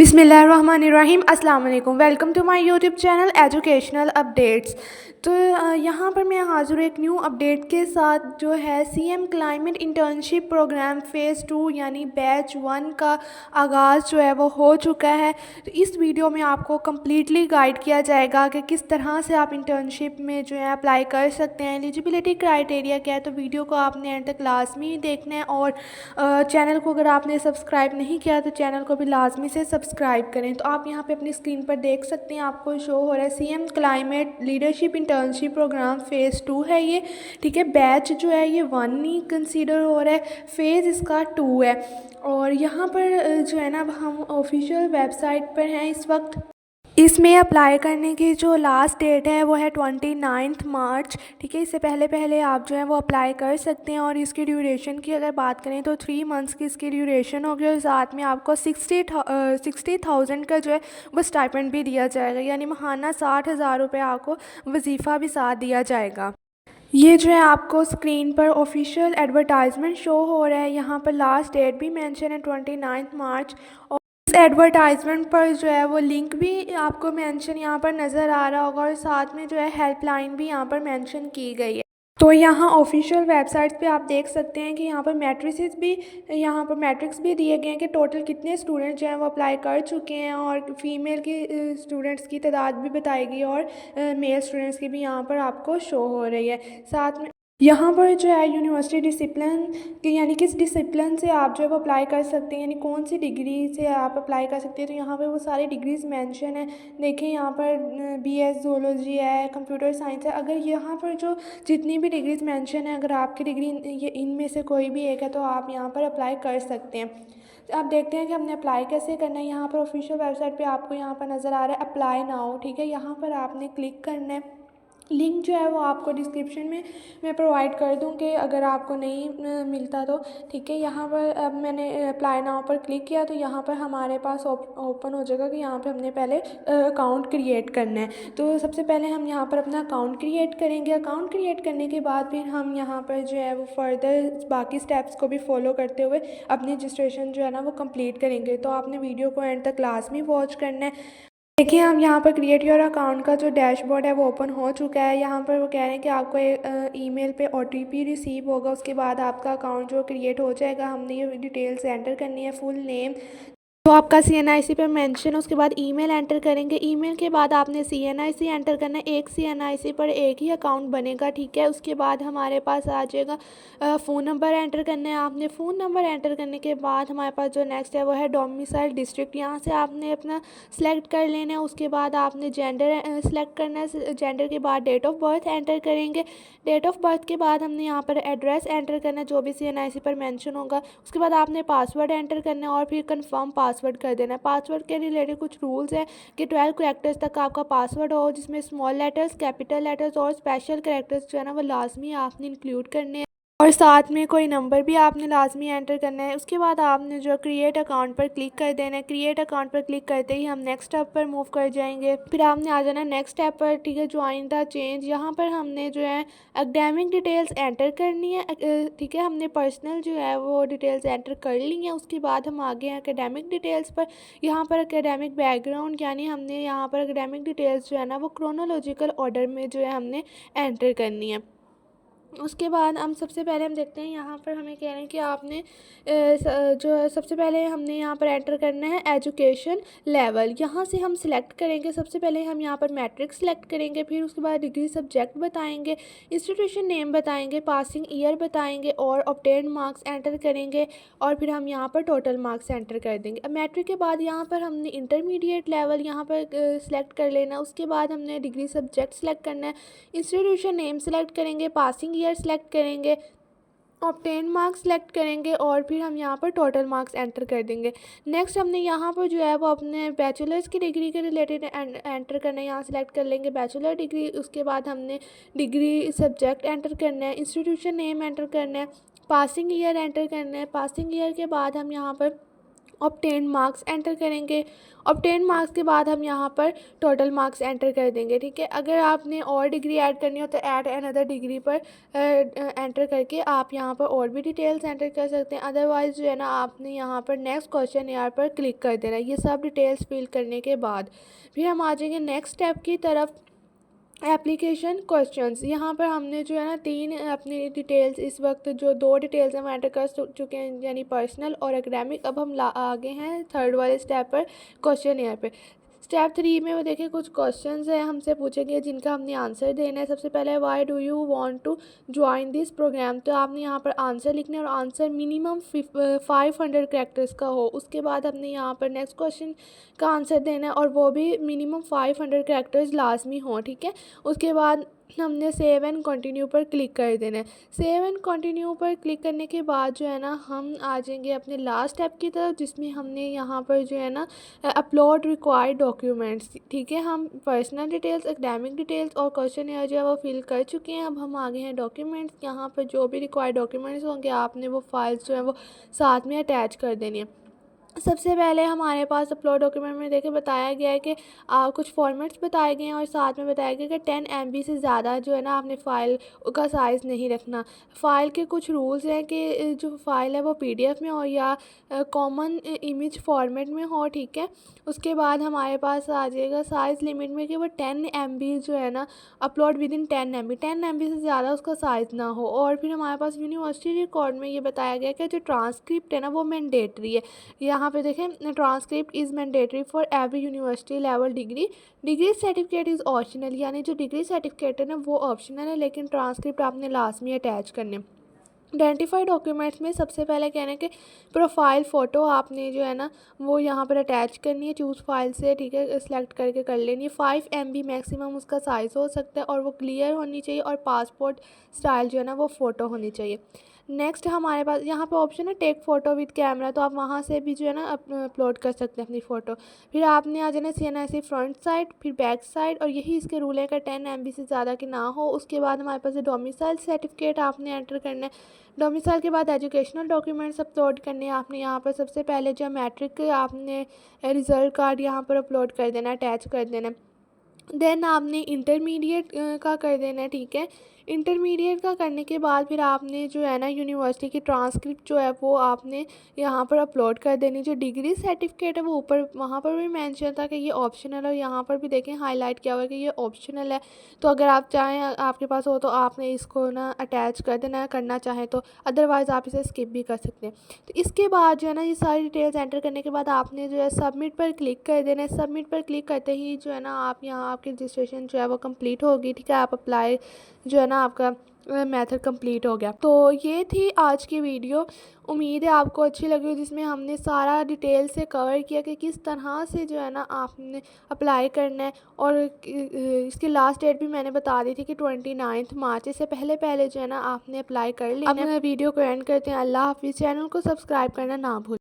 बिस्मिल्लाहिर्रहमानिर्रहीम अस्सलाम वालेकुम। Welcome to my YouTube channel educational updates. तो यहाँ पर मैं हाज़िर हूँ एक न्यू अपडेट के साथ, जो है CM climate internship program phase 2 यानी बैच 1 का आगाज़ जो है वो हो चुका है। तो इस वीडियो में आपको कम्प्लीटली गाइड किया जाएगा कि किस तरह से आप इंटर्नशिप में जो है अप्लाई कर सकते हैं, एलिजिबिलिटी क्राइटेरिया क्या है। तो वीडियो को आपने एंड तक लाजमी देखना है, और चैनल को अगर आपने सब्सक्राइब नहीं किया तो चैनल को भी लाजमी से सब्सक्राइब करें। तो आप यहाँ पे अपनी स्क्रीन पर देख सकते हैं, आपको शो हो रहा है CM climate leadership internship program phase 2 है ये, ठीक है। बैच जो है ये 1 ही कंसीडर हो रहा है, फ़ेज़ इसका 2 है। और यहाँ पर जो है ना, हम ऑफिशियल वेबसाइट पर हैं इस वक्त। इसमें अप्लाई करने की जो लास्ट डेट है वो है 29 मार्च, ठीक है। इससे पहले पहले आप जो है वो अप्लाई कर सकते हैं। और इसकी ड्यूरेशन की अगर बात करें तो 3 मंथ्स की इसकी ड्यूरेशन होगी, और साथ में आपको 60,000 का जो है वो स्टाइपेंड भी दिया जाएगा, यानी माहाना 60,000 रुपये आपको वजीफ़ा भी साथ दिया जाएगा। ये जो है आपको स्क्रीन पर ऑफिशियल एडवर्टाइजमेंट शो हो रहा है, यहाँ पर लास्ट डेट भी मेंशन है 29 मार्च। और इस एडवर्टाइजमेंट पर जो है वो लिंक भी आपको मेंशन यहाँ पर नज़र आ रहा होगा, और साथ में जो है हेल्पलाइन भी यहाँ पर मेंशन की गई है। तो यहाँ ऑफिशियल वेबसाइट पे आप देख सकते हैं कि यहाँ पर मैट्रिसेस भी, यहाँ पर मैट्रिक्स भी दिए गए हैं कि टोटल कितने स्टूडेंट जो हैं वो अप्लाई कर चुके हैं, और फीमेल की स्टूडेंट्स की तादाद भी बताएगी, और मेल स्टूडेंट्स की भी यहाँ पर आपको शो हो रही है। साथ में यहाँ पर जो है यूनिवर्सिटी डिसिप्लिन कि यानी किस डिसिप्लिन से आप जो है वो अप्लाई कर सकते हैं, यानी कौन सी डिग्री से आप अप्लाई कर सकते हैं। तो यहाँ पर वो सारी डिग्रीज़ मेंशन है। देखिए यहाँ पर बीएस ज़ूलॉजी है, कंप्यूटर साइंस है। अगर यहाँ पर जो जितनी भी डिग्रीज़ मेंशन है, अगर आपकी डिग्री ये इनमें से कोई भी एक है तो आप यहाँ पर अप्लाई कर सकते हैं। तो आप देखते हैं कि हमने अप्लाई कैसे करना है। यहाँ पर ऑफिशियल वेबसाइट पे आपको यहाँ पर नज़र आ रहा है अप्लाई नाउ, ठीक है। यहाँ पर आपने क्लिक करना है। लिंक जो है वो आपको डिस्क्रिप्शन में मैं प्रोवाइड कर दूँ कि अगर आपको नहीं मिलता तो, ठीक है। यहाँ पर अब मैंने अप्लाई नाउ पर क्लिक किया तो यहाँ पर हमारे पास ओपन हो जाएगा कि यहाँ पे हमने पहले अकाउंट क्रिएट करना है। तो सबसे पहले हम यहाँ पर अपना अकाउंट क्रिएट करेंगे। अकाउंट क्रिएट करने के बाद फिर हम यहाँ पर जो है वो फर्दर बाकी स्टेप्स को भी फॉलो करते हुए अपनी रजिस्ट्रेशन जो है ना वो कंप्लीट करेंगे। तो आपने वीडियो को एंड तक लाजमी वॉच करना है। देखिए हम यहाँ पर क्रिएट योर अकाउंट का जो डैशबोर्ड है वो ओपन हो चुका है। यहाँ पर वो कह रहे हैं कि आपको एक ईमेल पे ओटीपी रिसीव होगा, उसके बाद आपका अकाउंट जो क्रिएट हो जाएगा। हमने ये डिटेल्स एंटर करनी है, फुल नेम तो आपका सीएनआईसी पे मेंशन है, उसके बाद ईमेल एंटर करेंगे। ईमेल के बाद आपने सीएनआईसी एंटर करना है। एक सीएनआईसी पर एक ही अकाउंट बनेगा, ठीक है। उसके बाद हमारे पास आ जाएगा फ़ोन नंबर एंटर करना है आपने। फ़ोन नंबर एंटर करने के बाद हमारे पास जो नेक्स्ट है वो है डोमिसाइल डिस्ट्रिक्ट। यहाँ से आपने अपना सेलेक्ट कर लेना है। उसके बाद आपने जेंडर सेलेक्ट करना है। जेंडर के बाद डेट ऑफ बर्थ एंटर करेंगे। डेट ऑफ बर्थ के बाद हमने यहाँ पर एड्रेस एंटर करना है जो भी सीएनआईसी पर मेंशन होगा। उसके बाद आपने पासवर्ड एंटर करना है और फिर कंफर्म पासवर्ड कर देना है। पासवर्ड के रिलेटेड कुछ रूल्स हैं कि 12 कैरेक्टर्स तक आपका पासवर्ड हो, जिसमें स्मॉल लेटर्स, कैपिटल लेटर्स और स्पेशल कैरेक्टर्स जो है ना वो लाजमी आपने इंक्लूड करने हैं, और साथ में कोई नंबर भी आपने लाजमी एंटर करना है। उसके बाद आपने जो क्रिएट अकाउंट पर क्लिक कर देना है। क्रिएट अकाउंट पर क्लिक करते ही हम नेक्स्ट स्टेप पर मूव कर जाएंगे। फिर आपने आ जाना नेक्स्ट स्टेप पर, ठीक है, ज्वाइन द चेंज। यहाँ पर हमने जो है एकेडमिक डिटेल्स एंटर करनी है, ठीक है। हमने पर्सनल जो है वो डिटेल्स एंटर कर ली हैं। उसके बाद हम आगे हैं एकेडमिक डिटेल्स पर। यहाँ पर एकेडमिक बैकग्राउंड यानी हमने यहाँ पर एकेडमिक डिटेल्स जो है ना वो क्रोनोलॉजिकल ऑर्डर में जो है हमने एंटर करनी है। उसके बाद हम सबसे पहले हम देखते हैं यहाँ पर हमें कह रहे हैं कि आपने जो है सबसे पहले हमने यहाँ पर एंटर करना है एजुकेशन लेवल। यहाँ से हम सिलेक्ट करेंगे। सबसे पहले हम यहाँ पर मैट्रिक सेलेक्ट करेंगे, फिर उसके बाद डिग्री सब्जेक्ट बताएंगे, इंस्टीट्यूशन नेम बताएंगे, पासिंग ईयर बताएंगे और ऑब्टेन मार्क्स एंटर करेंगे, और फिर हम यहाँ पर टोटल मार्क्स एंटर कर देंगे। अब मैट्रिक के बाद यहाँ पर हमने इंटरमीडिएट लेवल यहाँ पर सेलेक्ट कर लेना। उसके बाद हमने डिग्री सब्जेक्ट सेलेक्ट करना है, इंस्टीट्यूशन नेम सेलेक्ट करेंगे, पासिंग ईयर सेलेक्ट करेंगे, ऑब्टेन मार्क्स सेलेक्ट करेंगे, और फिर हम यहाँ पर टोटल मार्क्स एंटर कर देंगे। नेक्स्ट हमने यहाँ पर जो है वो अपने बैचलर्स की डिग्री के रिलेटेड एंटर करना है। यहाँ सेलेक्ट कर लेंगे बैचलर डिग्री। उसके बाद हमने डिग्री सब्जेक्ट एंटर करना है, इंस्टीट्यूशन नेम एंटर करना है, पासिंग ईयर एंटर करना है। पासिंग ईयर के बाद हम यहाँ पर ऑब्टेन मार्क्स एंटर करेंगे। ऑब्टेन मार्क्स के बाद हम यहाँ पर टोटल मार्क्स एंटर कर देंगे, ठीक है। अगर आपने और डिग्री ऐड करनी हो तो ऐड अनदर डिग्री पर एंटर करके आप यहाँ पर और भी डिटेल्स एंटर कर सकते हैं। अदरवाइज़ जो है ना आपने यहाँ पर नेक्स्ट क्वेश्चन यार पर क्लिक कर देना है। ये सब डिटेल्स फिल करने के बाद फिर हम आ जाएंगे नेक्स्ट स्टेप की तरफ, एप्लीकेशन क्वेश्चंस। यहाँ पर हमने जो है ना 3 अपनी डिटेल्स, इस वक्त जो 2 डिटेल्स हम एंटर कर चुके हैं यानी पर्सनल और एकेडमिक। अब हम आगे हैं थर्ड वाले स्टेप पर, क्वेश्चन एयर पे। स्टेप 3 में वो देखिए कुछ क्वेश्चंस हैं हमसे पूछे गए जिनका हमने आंसर देना है। सबसे पहले why do you want to join this program, तो आपने यहाँ पर आंसर लिखना है और आंसर मिनिमम 500 कैरेक्टर्स का हो। उसके बाद हमने यहाँ पर नेक्स्ट क्वेश्चन का आंसर देना है और वो भी मिनिमम 500 कैरेक्टर्स लाजमी हों, ठीक है। उसके बाद हमने सेव एंड कंटिन्यू पर क्लिक कर देना है। सेव एंड कंटिन्यू पर क्लिक करने के बाद जो है ना हम आ जाएंगे अपने लास्ट स्टेप की तरफ, जिसमें हमने यहाँ पर जो है ना अपलोड रिक्वायर्ड डॉक्यूमेंट्स, ठीक है। हम पर्सनल डिटेल्स, एकेडमिक डिटेल्स और क्वेश्चन एयर जो है वो फिल कर चुके हैं। अब हम आगे हैं डॉक्यूमेंट्स। यहाँ पर जो भी रिक्वायर्ड डॉक्यूमेंट्स होंगे आपने वो फाइल्स जो है वो साथ में अटैच कर देनी है। सबसे पहले हमारे पास अपलोड डॉक्यूमेंट में देखिए बताया गया है कि कुछ फॉर्मेट्स बताए गए हैं और साथ में बताया गया कि 10 MB से ज़्यादा जो है ना आपने फ़ाइल का साइज़ नहीं रखना। फ़ाइल के कुछ रूल्स हैं कि जो फ़ाइल है वो PDF में हो या कॉमन इमेज फॉर्मेट में हो, ठीक है। उसके बाद हमारे पास आ जाएगा साइज़ लिमिट में कि वो 10 MB जो है ना अपलोड विद इन 10 MB से ज़्यादा उसका साइज़ ना हो। और फिर हमारे पास यूनिवर्सिटी रिकॉर्ड में ये बताया गया कि जो ट्रांसक्रिप्ट है ना वो मैंडेटरी है। यहाँ पे देखें transcript is mandatory for every university level degree. Degree certificate is optional, यानी जो डिग्री सर्टिफिकेट है ना वो ऑप्शनल है, लेकिन ट्रांसक्रिप्ट आपने लाजमी अटैच करने। आइडेंटिफाई डॉक्यूमेंट्स में सबसे पहले कहना है कि प्रोफाइल फ़ोटो आपने जो है ना वो यहाँ पर अटैच करनी है। चूज़ फाइल से, ठीक है, सेलेक्ट करके कर लेनी है। 5 MB मैक्सिमम उसका साइज़ हो सकता है और वो क्लियर होनी चाहिए और पासपोर्ट स्टाइल जो है ना वो फ़ोटो होनी चाहिए। नेक्स्ट हमारे पास यहाँ पे ऑप्शन है टेक फ़ोटो विद कैमरा, तो आप वहाँ से भी जो है ना अपलोड कर सकते हैं अपनी फ़ोटो। फिर आपने आ जाना CNIC फ्रंट साइड, फिर बैक साइड, और यही इसके रूल है कि 10 MB से ज़्यादा की ना हो। उसके बाद हमारे पास डोमिसाइल सर्टिफिकेट आपने एंटर करना है। डोमिसाइल के बाद एजुकेशनल डॉक्यूमेंट्स अपलोड करने हैं आपने। यहाँ पर सबसे पहले जो मैट्रिक आपने रिज़ल्ट कार्ड यहाँ पर अपलोड कर देना, अटैच कर देना। देन आपने इंटरमीडिएट का कर देना है, ठीक है। इंटरमीडिएट का करने के बाद फिर आपने जो है ना यूनिवर्सिटी की ट्रांसक्रिप्ट जो है वो आपने यहाँ पर अपलोड कर देनी। जो डिग्री सर्टिफिकेट है वो ऊपर वहाँ पर भी मेंशन था कि ये ऑप्शनल है, यहाँ पर भी देखें हाईलाइट किया हुआ है कि ये ऑप्शनल है। तो अगर आप चाहें, आपके पास हो, तो आपने इसको ना अटैच कर देना है करना चाहें तो, अदरवाइज़ आप इसे स्किप भी कर सकते हैं। तो इसके बाद जो है ना ये सारी डिटेल्स एंटर करने के बाद आपने जो है सबमिट पर क्लिक कर देना है। सबमिट पर क्लिक करते ही जो है ना आप यहाँ आपकी रजिस्ट्रेशन जो है वो कंप्लीट होगी, ठीक है। आप अप्लाई जो है ना आपका मेथड कंप्लीट हो गया। तो ये थी आज की वीडियो, उम्मीद है आपको अच्छी लगी, जिसमें हमने सारा डिटेल से कवर किया कि किस तरह से जो है ना आपने अप्लाई करना है। और इसकी लास्ट डेट भी मैंने बता दी थी कि 29 मार्च, इससे पहले पहले जो है ना आपने अप्लाई कर लेना। अब वीडियो को एंड करते हैं। अल्लाह हाफिज़। चैनल को सब्सक्राइब करना ना भूलें।